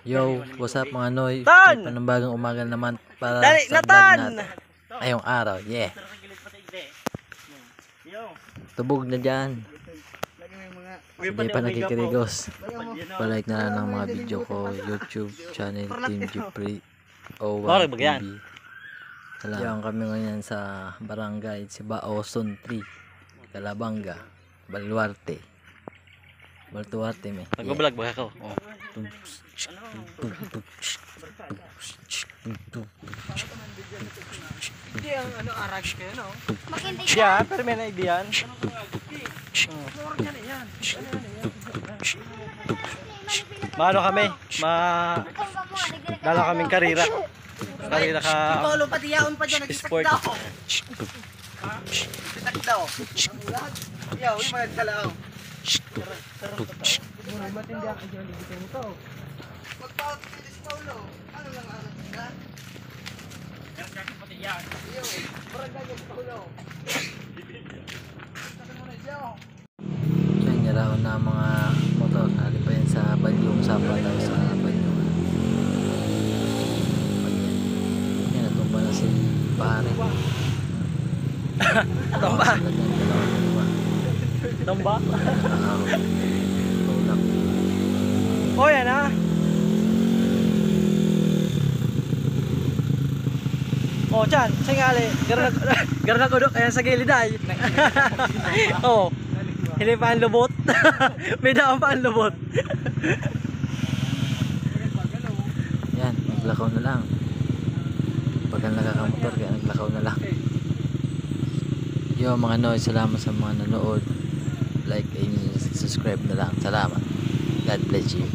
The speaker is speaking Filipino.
Yo, what's up mga Noy? Tan! May panambagang umaga naman para Dali, sa vlog Natan! natin. Ngayong araw, yeah. Tubog na dyan. Hindi pa nakikirigos. Palike na lang ng mga video ko, YouTube channel, Team Jeffrey O1 TV. Salamat kami ngayon sa barangay Sibao, Zone 3, Calabanga, Baluarte. Baluarte me. Nag-vlog ba ako? Oh. Hindi ang ano arag kayo no? Siya, pero may na-idean. Maano kami? Dala kaming karira. Karira ka. Paulo pati yaon pa dyan Sport. Pitak daw. Yaw, yung mga kalaaw. Matindi ako dyan, libitin mo to. Magpa-pilis Paulo. Ano lang anak ka? Yan, pati yan. Yaw, barangay yung Paulo. Yan, yaraw na mga motor. Hali pa yan sa balyong sapa daw sa balyong. Yan, natumba na si pare. Tumba. Tumba? Tulak. Oh, yan ha. Oh, Chan, singali. Garna ko doon, kaya sa gilid ay. Oh, hindi pa ang lubot. May daan pa ang lubot. Yan, naglakaw na lang. Pag ang nakakamotor, kaya naglakaw na lang. Yo mga Noy, salamat sa mga nanood. Like and subscribe na lang. Salamat. God bless you.